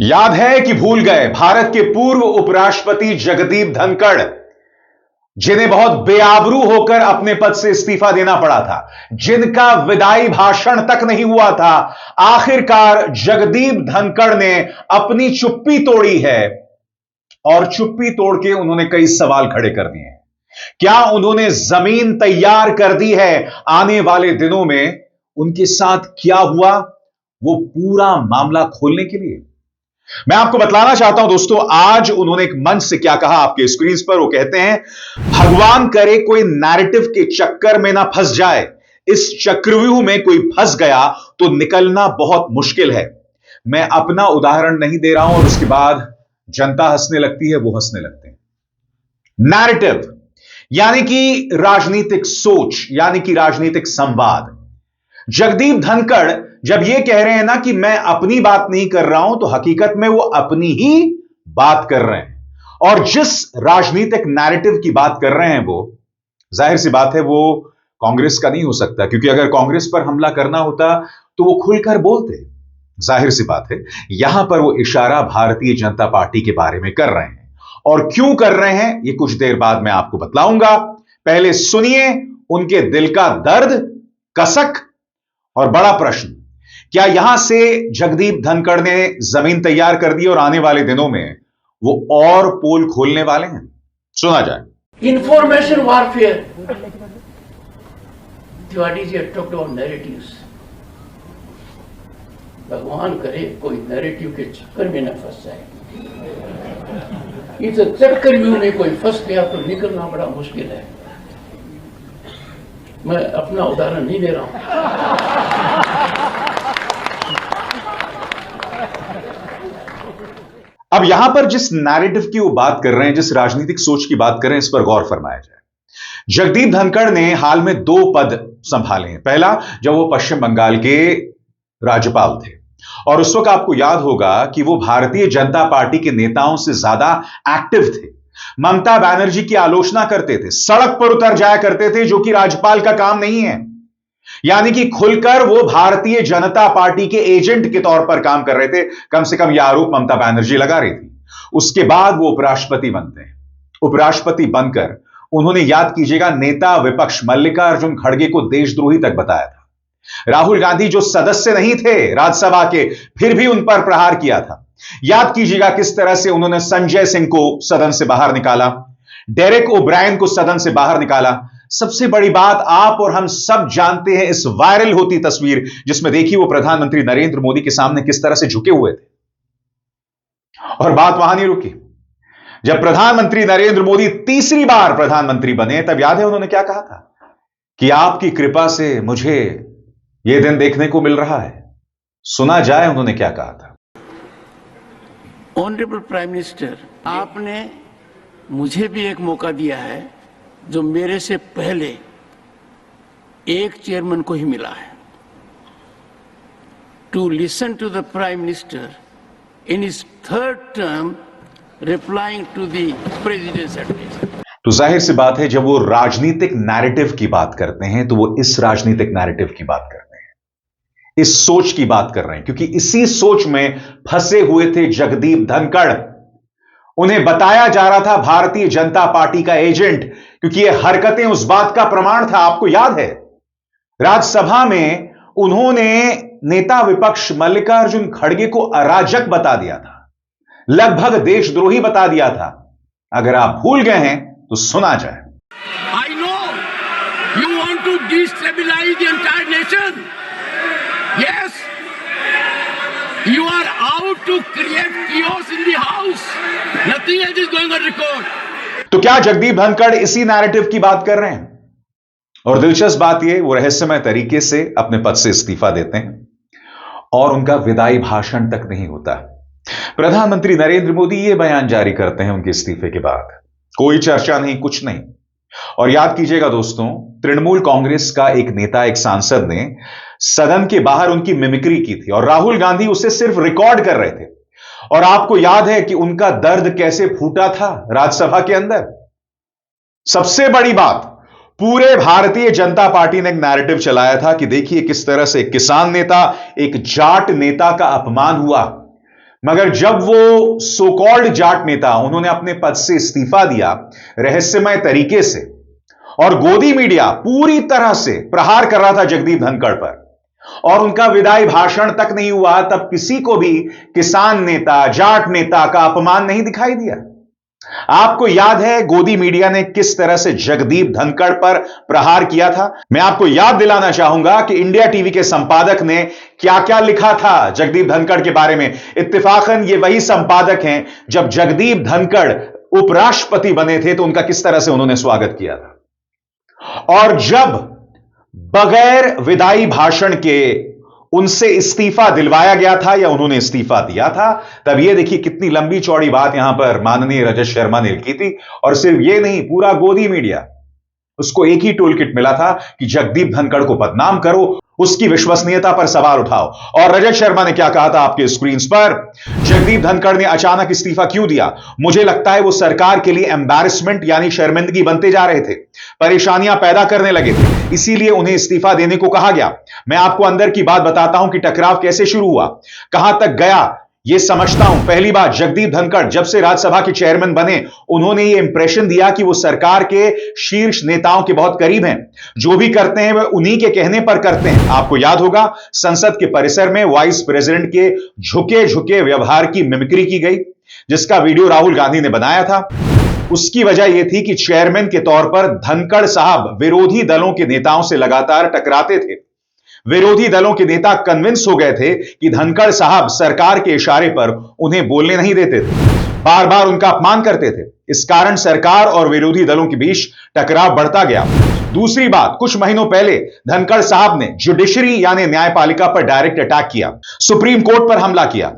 याद है कि भूल गए भारत के पूर्व उपराष्ट्रपति जगदीप धनखड़, जिन्हें बहुत बेआबरू होकर अपने पद से इस्तीफा देना पड़ा था, जिनका विदाई भाषण तक नहीं हुआ था। आखिरकार जगदीप धनखड़ ने अपनी चुप्पी तोड़ी है और चुप्पी तोड़ के उन्होंने कई सवाल खड़े कर दिए हैं। क्या उन्होंने जमीन तैयार कर दी है आने वाले दिनों में उनके साथ क्या हुआ, वो पूरा मामला खोलने के लिए मैं आपको बतलाना चाहता हूं दोस्तों। आज उन्होंने एक मंच से क्या कहा आपके स्क्रीन पर, वो कहते हैं, भगवान करे कोई नैरेटिव के चक्कर में ना फंस जाए। इस चक्रव्यूह में कोई फंस गया तो निकलना बहुत मुश्किल है। मैं अपना उदाहरण नहीं दे रहा हूं और उसके बाद जनता हंसने लगती है, वो हंसने लगते हैं। नैरेटिव यानी कि राजनीतिक सोच, यानी कि राजनीतिक संवाद। जगदीप धनखड़ जब यह कह रहे हैं ना कि मैं अपनी बात नहीं कर रहा हूं, तो हकीकत में वो अपनी ही बात कर रहे हैं। और जिस राजनीतिक नैरेटिव की बात कर रहे हैं, वो जाहिर सी बात है वो कांग्रेस का नहीं हो सकता, क्योंकि अगर कांग्रेस पर हमला करना होता तो वो खुलकर बोलते। जाहिर सी बात है यहां पर वो इशारा भारतीय जनता पार्टी के बारे में कर रहे हैं। और क्यों कर रहे हैं ये कुछ देर बाद मैं आपको बतलाऊंगा। पहले सुनिए उनके दिल का दर्द, कसक और बड़ा प्रश्न। क्या यहां से जगदीप धनखड़ ने जमीन तैयार कर दी और आने वाले दिनों में वो और पोल खोलने वाले हैं? सुना जाए। Information warfare, Tiwari ji talked about narratives. भगवान करे कोई नैरेटिव के चक्कर में न फंस जाए। इस चक्रव्यूह में कोई फंस गया तो निकलना बड़ा मुश्किल है। मैं अपना उदाहरण नहीं दे रहा हूं। अब यहां पर जिस नैरेटिव की वो बात कर रहे हैं, जिस राजनीतिक सोच की बात कर रहे हैं, इस पर गौर फरमाया जाए। जगदीप धनखड़ ने हाल में 2 पद संभाले हैं। पहला, जब वो पश्चिम बंगाल के राज्यपाल थे, और उस वक्त आपको याद होगा कि वो भारतीय जनता पार्टी के नेताओं से ज्यादा एक्टिव थे। ममता बनर्जी की आलोचना करते थे, सड़क पर उतर जाया करते थे, जो कि राज्यपाल का काम नहीं है। यानी कि खुलकर वो भारतीय जनता पार्टी के एजेंट के तौर पर काम कर रहे थे। कम से कम यह आरोप ममता बनर्जी लगा रही थी। उसके बाद वो उपराष्ट्रपति बनते हैं। उपराष्ट्रपति बनकर उन्होंने, याद कीजिएगा, नेता विपक्ष मल्लिकार्जुन खड़गे को देशद्रोही तक बताया था। राहुल गांधी जो सदस्य नहीं थे राज्यसभा के, फिर भी उन पर प्रहार किया था। याद कीजिएगा किस तरह से उन्होंने संजय सिंह को सदन से बाहर निकाला, डेरेक ओब्रायन को सदन से बाहर निकाला। सबसे बड़ी बात, आप और हम सब जानते हैं इस वायरल होती तस्वीर, जिसमें देखिए वो प्रधानमंत्री नरेंद्र मोदी के सामने किस तरह से झुके हुए थे। और बात वहां नहीं रुकी। जब प्रधानमंत्री नरेंद्र मोदी तीसरी बार प्रधानमंत्री बने, तब याद है उन्होंने क्या कहा था कि आपकी कृपा से मुझे यह दिन देखने को मिल रहा है। सुना जाए उन्होंने क्या कहा था। ऑनरेबल प्राइम मिनिस्टर, आपने मुझे भी एक मौका दिया है जो मेरे से पहले एक चेयरमैन को ही मिला है, to listen to the prime minister in his 3rd term replying to the president's address. तो जाहिर सी बात है जब वो राजनीतिक नैरेटिव की बात करते हैं तो वो इस राजनीतिक नैरेटिव की बात करते हैं, इस सोच की बात कर रहे हैं, क्योंकि इसी सोच में फंसे हुए थे जगदीप धनखड़। उन्हें बताया जा रहा था भारतीय जनता पार्टी का एजेंट, क्योंकि ये हरकतें उस बात का प्रमाण था। आपको याद है राज्यसभा में उन्होंने नेता विपक्ष मल्लिकार्जुन खड़गे को अराजक बता दिया था, लगभग देशद्रोही बता दिया था। अगर आप भूल गए हैं तो सुना जाए। I know you want to destabilise the entire nation. Yes, you are out to create chaos in the house. Nothing else is going on record. तो क्या जगदीप धनखड़ इसी नैरेटिव की बात कर रहे हैं? और दिलचस्प बात यह, वो रहस्यमय तरीके से अपने पद से इस्तीफा देते हैं और उनका विदाई भाषण तक नहीं होता। प्रधानमंत्री नरेंद्र मोदी ये बयान जारी करते हैं उनके इस्तीफे के बाद, कोई चर्चा नहीं, कुछ नहीं। और याद कीजिएगा दोस्तों, तृणमूल कांग्रेस का एक नेता, एक सांसद ने सदन के बाहर उनकी मिमिक्री की थी और राहुल गांधी उसे सिर्फ रिकॉर्ड कर रहे थे। और आपको याद है कि उनका दर्द कैसे फूटा था राज्यसभा के अंदर। सबसे बड़ी बात, पूरे भारतीय जनता पार्टी ने एक नैरेटिव चलाया था कि देखिए किस तरह से एक किसान नेता, एक जाट नेता का अपमान हुआ। मगर जब वो सो कॉल्ड जाट नेता उन्होंने अपने पद से इस्तीफा दिया रहस्यमय तरीके से, और गोदी मीडिया पूरी तरह से प्रहार कर रहा था जगदीप धनखड़ पर, और उनका विदाई भाषण तक नहीं हुआ, तब किसी को भी किसान नेता, जाट नेता का अपमान नहीं दिखाई दिया। आपको याद है गोदी मीडिया ने किस तरह से जगदीप धनखड़ पर प्रहार किया था? मैं आपको याद दिलाना चाहूंगा कि इंडिया टीवी के संपादक ने क्या क्या लिखा था जगदीप धनखड़ के बारे में। इत्तेफाकन ये वही संपादक हैं जब जगदीप धनखड़ उपराष्ट्रपति बने थे तो उनका किस तरह से उन्होंने स्वागत किया था, और जब बगैर विदाई भाषण के उनसे इस्तीफा दिलवाया गया था या उन्होंने इस्तीफा दिया था, तब ये देखिए कितनी लंबी चौड़ी बात यहां पर माननीय रजत शर्मा ने लिखी थी। और सिर्फ ये नहीं, पूरा गोदी मीडिया, उसको एक ही टूल किट मिला था कि जगदीप धनखड़ को बदनाम करो, उसकी विश्वसनीयता पर सवाल उठाओ। और रजत शर्मा ने क्या कहा था आपके स्क्रीन पर? जगदीप धनखड़ ने अचानक इस्तीफा क्यों दिया? मुझे लगता है वो सरकार के लिए एम्बैरेसमेंट यानी शर्मिंदगी बनते जा रहे थे, परेशानियां पैदा करने लगे थे, इसीलिए उन्हें इस्तीफा देने को कहा गया। मैं आपको अंदर की बात बताता हूं कि टकराव कैसे शुरू हुआ, कहां तक गया, यह समझता हूं। पहली बात, जगदीप धनखड़ जब से राज्यसभा के चेयरमैन बने उन्होंने यह इंप्रेशन दिया कि वो सरकार के शीर्ष नेताओं के बहुत करीब हैं, जो भी करते हैं वह उन्हीं के कहने पर करते हैं। आपको याद होगा संसद के परिसर में वाइस प्रेसिडेंट के झुके झुके व्यवहार की मिमिक्री की गई, जिसका वीडियो राहुल गांधी ने बनाया था। उसकी वजह यह थी कि चेयरमैन के तौर पर धनखड़ साहब विरोधी दलों के नेताओं से लगातार टकराते थे। विरोधी दलों के नेता कन्विंस हो गए थे कि धनखड़ साहब सरकार के इशारे पर उन्हें बोलने नहीं देते थे, बार बार उनका अपमान करते थे। इस कारण सरकार और विरोधी दलों के बीच टकराव बढ़ता गया। दूसरी बात, कुछ महीनों पहले धनखड़ साहब ने जुडिशरी यानी न्यायपालिका पर डायरेक्ट अटैक किया, सुप्रीम कोर्ट पर हमला किया,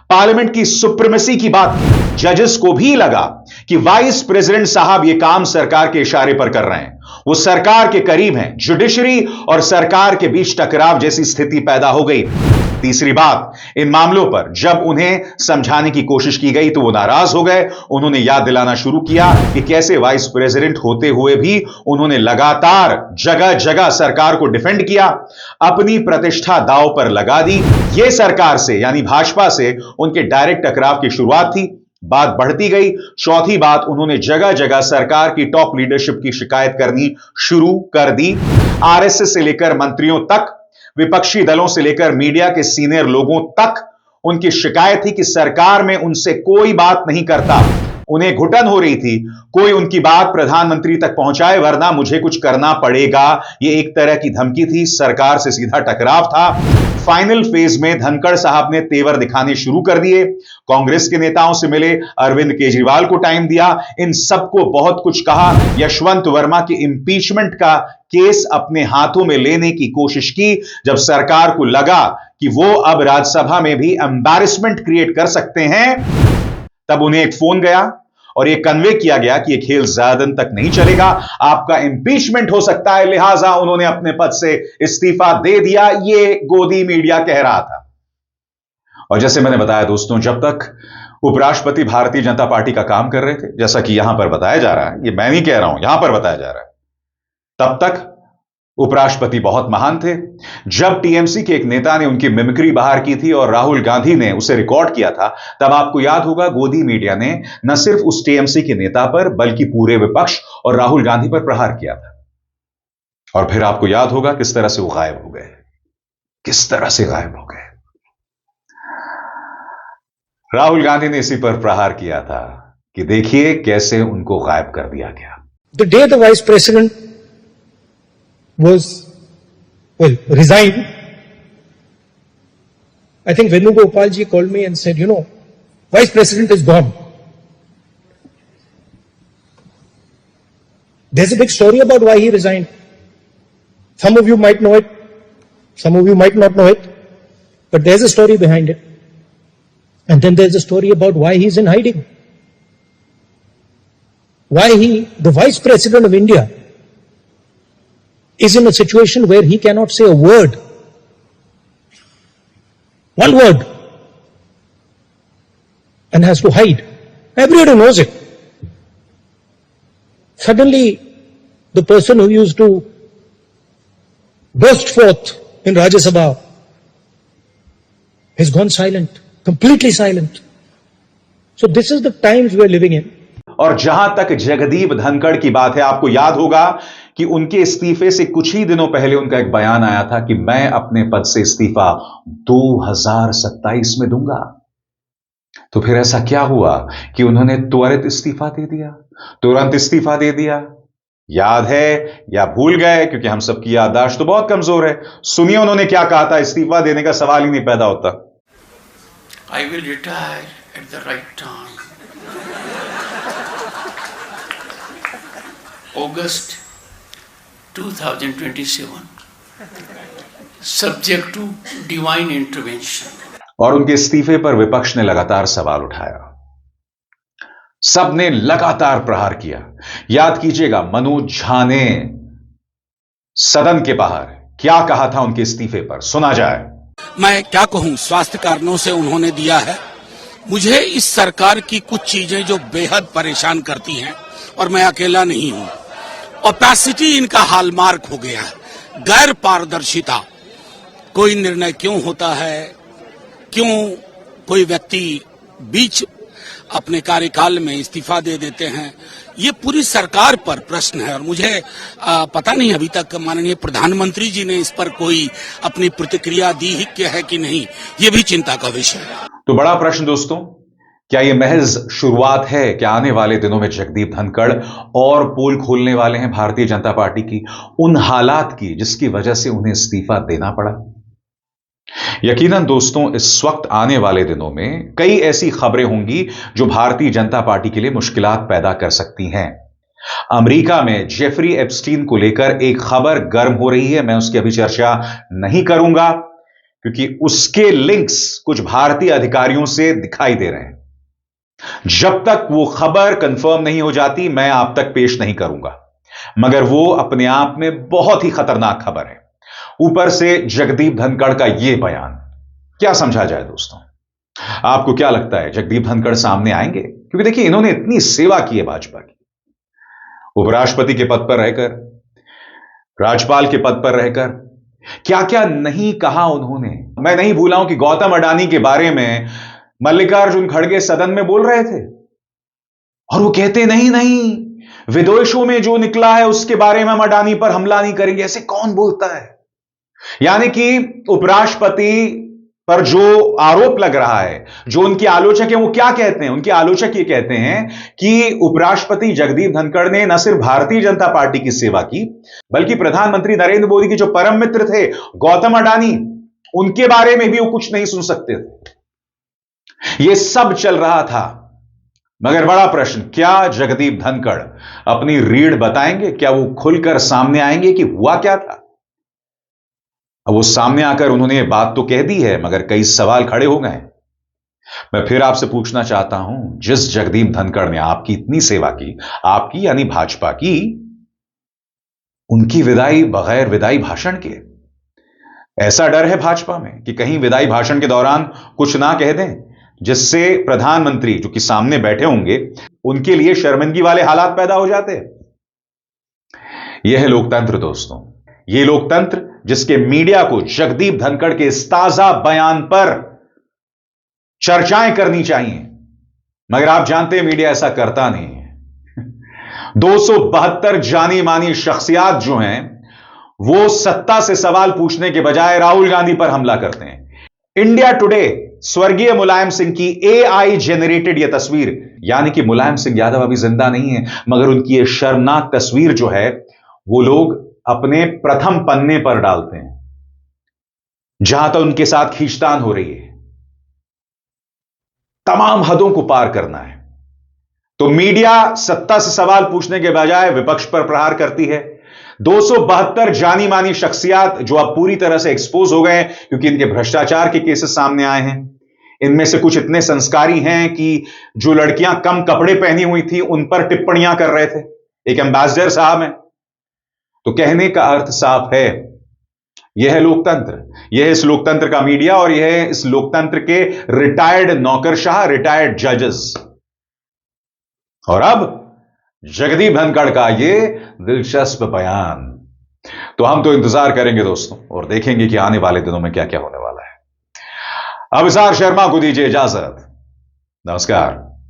पार्लियामेंट की सुप्रीमेसी की बात की। जजेस को भी लगा कि वाइस प्रेसिडेंट साहब यह काम सरकार के इशारे पर कर रहे हैं, वो सरकार के करीब हैं। जुडिशरी और सरकार के बीच टकराव जैसी स्थिति पैदा हो गई। तीसरी बात, इन मामलों पर जब उन्हें समझाने की कोशिश की गई तो वो नाराज हो गए। उन्होंने याद दिलाना शुरू किया कि कैसे वाइस प्रेसिडेंट होते हुए भी उन्होंने लगातार जगह जगह सरकार को डिफेंड किया, अपनी प्रतिष्ठा दांव पर लगा दी। यह सरकार से यानी भाजपा से उनके डायरेक्ट टकराव की शुरुआत थी। बात बढ़ती गई। चौथी बात, उन्होंने जगह जगह सरकार की टॉप लीडरशिप की शिकायत करनी शुरू कर दी। आरएसएस से लेकर मंत्रियों तक, विपक्षी दलों से लेकर मीडिया के सीनियर लोगों तक उनकी शिकायत थी कि सरकार में उनसे कोई बात नहीं करता। उन्हें घुटन हो रही थी कोई उनकी बात प्रधानमंत्री तक पहुंचाए, वरना मुझे कुछ करना पड़ेगा। यह एक तरह की धमकी थी, सरकार से सीधा टकराव था। फाइनल फेज में धनखड़ साहब ने तेवर दिखाने शुरू कर दिए। कांग्रेस के नेताओं से मिले, अरविंद केजरीवाल को टाइम दिया, इन सबको बहुत कुछ कहा। यशवंत वर्मा के इंपीचमेंट का केस अपने हाथों में लेने की कोशिश की। जब सरकार को लगा कि वो अब राज्यसभा में भी एम्बैरेसमेंट क्रिएट कर सकते हैं, तब उन्हें एक फोन गया और यह कन्वे किया गया कि यह खेल ज्यादा दिन तक नहीं चलेगा, आपका इंपीचमेंट हो सकता है। लिहाजा उन्होंने अपने पद से इस्तीफा दे दिया। यह गोदी मीडिया कह रहा था। और जैसे मैंने बताया दोस्तों, जब तक उपराष्ट्रपति भारतीय जनता पार्टी का काम कर रहे थे, जैसा कि यहां पर बताया जा रहा है, यह मैं नहीं कह रहा हूं, यहां पर बताया जा रहा है, तब तक उपराष्ट्रपति बहुत महान थे। जब टीएमसी के एक नेता ने उनकी मिमिक्री बाहर की थी और राहुल गांधी ने उसे रिकॉर्ड किया था, तब आपको याद होगा गोदी मीडिया ने न सिर्फ उस टीएमसी के नेता पर बल्कि पूरे विपक्ष और राहुल गांधी पर प्रहार किया था। और फिर आपको याद होगा किस तरह से वो गायब हो गए, किस तरह से गायब हो गए। राहुल गांधी ने इसी पर प्रहार किया था कि देखिए कैसे उनको गायब कर दिया गया। The day the vice president resigned, I think Venugopal ji called me and said, vice president is gone. There's a big story about why he resigned. Some of you might know it, some of you might not know it, but there's a story behind it. And then there's a story about why he's in hiding. Why the vice president of India, is in a situation where he cannot say a word. One word. And has to hide. Everybody knows it. Suddenly, the person who used to burst forth in Rajya Sabha has gone silent, completely silent. So this is the times we are living in. और जहां तक जगदीप धनखड़ की बात है, आपको याद होगा कि उनके इस्तीफे से कुछ ही दिनों पहले उनका एक बयान आया था कि मैं अपने पद से इस्तीफा 2027 में दूंगा। तो फिर ऐसा क्या हुआ कि उन्होंने त्वरित इस्तीफा दे दिया, तुरंत इस्तीफा दे दिया? याद है या भूल गए? क्योंकि हम सबकी याददाश्त तो बहुत कमजोर है। सुनिए उन्होंने क्या कहा था, इस्तीफा देने का सवाल ही नहीं पैदा होता। I will retire at the right time. August 2027, subject to divine intervention. और उनके इस्तीफे पर विपक्ष ने लगातार सवाल उठाया, सबने लगातार प्रहार किया। याद कीजिएगा, मनोज झा ने सदन के बाहर क्या कहा था उनके इस्तीफे पर, सुना जाए। मैं क्या कहूं, स्वास्थ्य कारणों से उन्होंने दिया है। मुझे इस सरकार की कुछ चीजें जो बेहद परेशान करती हैं, और मैं अकेला नहीं हूं। ओपेसिटी इनका हॉलमार्क हो गया है, गैर पारदर्शिता। कोई निर्णय क्यों होता है, क्यों कोई व्यक्ति बीच अपने कार्यकाल में इस्तीफा दे देते हैं, ये पूरी सरकार पर प्रश्न है। और मुझे पता नहीं अभी तक माननीय प्रधानमंत्री जी ने इस पर कोई अपनी प्रतिक्रिया दी है कि नहीं, ये भी चिंता का विषय है। तो बड़ा प्रश्न दोस्तों, क्या यह महज शुरुआत है? क्या आने वाले दिनों में जगदीप धनखड़ और पोल खोलने वाले हैं भारतीय जनता पार्टी की उन हालात की जिसकी वजह से उन्हें इस्तीफा देना पड़ा? यकीनन दोस्तों, इस वक्त आने वाले दिनों में कई ऐसी खबरें होंगी जो भारतीय जनता पार्टी के लिए मुश्किलात पैदा कर सकती हैं। अमेरिका में जेफरी एप्स्टीन को लेकर एक खबर गर्म हो रही है। मैं उसकी अभी चर्चा नहीं करूंगा क्योंकि उसके लिंक्स कुछ भारतीय अधिकारियों से दिखाई दे रहे हैं। जब तक वो खबर कंफर्म नहीं हो जाती, मैं आप तक पेश नहीं करूंगा, मगर वो अपने आप में बहुत ही खतरनाक खबर है। ऊपर से जगदीप धनखड़ का यह बयान, क्या समझा जाए दोस्तों? आपको क्या लगता है, जगदीप धनखड़ सामने आएंगे? क्योंकि देखिए, इन्होंने इतनी सेवा की है भाजपा की, उपराष्ट्रपति के पद पर रहकर, राज्यपाल के पद पर रहकर, क्या क्या नहीं कहा उन्होंने। मैं नहीं भूला हूं कि गौतम अडानी के बारे में मल्लिकार्जुन खड़गे सदन में बोल रहे थे और वो कहते नहीं, विदेशों में जो निकला है उसके बारे में हम अडानी पर हमला नहीं करेंगे। ऐसे कौन बोलता है? यानी कि उपराष्ट्रपति पर जो आरोप लग रहा है, जो उनके आलोचक हैं, वो क्या कहते हैं? उनके आलोचक ये कहते हैं कि उपराष्ट्रपति जगदीप धनखड़ ने न सिर्फ भारतीय जनता पार्टी की सेवा की, बल्कि प्रधानमंत्री नरेंद्र मोदी के जो परम मित्र थे गौतम अडानी, उनके बारे में भी वो कुछ नहीं सुन सकते थे। ये सब चल रहा था, मगर बड़ा प्रश्न, क्या जगदीप धनखड़ अपनी रीढ़ बताएंगे? क्या वो खुलकर सामने आएंगे कि हुआ क्या था? अब वो सामने आकर उन्होंने ये बात तो कह दी है, मगर कई सवाल खड़े हो गए। मैं फिर आपसे पूछना चाहता हूं, जिस जगदीप धनखड़ ने आपकी इतनी सेवा की, आपकी यानी भाजपा की, उनकी विदाई बगैर विदाई भाषण के, ऐसा डर है भाजपा में कि कहीं विदाई भाषण के दौरान कुछ ना कह दें जिससे प्रधानमंत्री जो कि सामने बैठे होंगे उनके लिए शर्मिंदगी वाले हालात पैदा हो जाते हैं। यह है लोकतंत्र दोस्तों, यह लोकतंत्र जिसके मीडिया को जगदीप धनखड़ के इस ताजा बयान पर चर्चाएं करनी चाहिए, मगर आप जानते हैं मीडिया ऐसा करता नहीं है। 272 जानी मानी शख्सियात जो हैं वो सत्ता से सवाल पूछने के बजाय राहुल गांधी पर हमला करते हैं। इंडिया टुडे स्वर्गीय मुलायम सिंह की AI जेनरेटेड यह तस्वीर, यानी कि मुलायम सिंह यादव अभी जिंदा नहीं है, मगर उनकी यह शर्मनाक तस्वीर जो है वो लोग अपने प्रथम पन्ने पर डालते हैं, जहां तक उनके साथ खींचतान हो रही है। तमाम हदों को पार करना है तो मीडिया सत्ता से सवाल पूछने के बजाय विपक्ष पर प्रहार करती है। 272 जानी मानी शख्सियात जो अब पूरी तरह से एक्सपोज हो गए क्योंकि इनके भ्रष्टाचार के केसेस सामने आए हैं। इनमें से कुछ इतने संस्कारी हैं कि जो लड़कियां कम कपड़े पहनी हुई थी उन पर टिप्पणियां कर रहे थे। एक एम्बेसडर साहब हैं। तो कहने का अर्थ साफ है, यह है लोकतंत्र, यह है इस लोकतंत्र का मीडिया और यह है इस लोकतंत्र के रिटायर्ड नौकरशाह, रिटायर्ड जजेस। और अब जगदीप धनखड़ का यह दिलचस्प बयान। तो हम तो इंतजार करेंगे दोस्तों और देखेंगे कि आने वाले दिनों में क्या क्या होने वाला है। अब अभिसार शर्मा को दीजिए इजाजत। नमस्कार।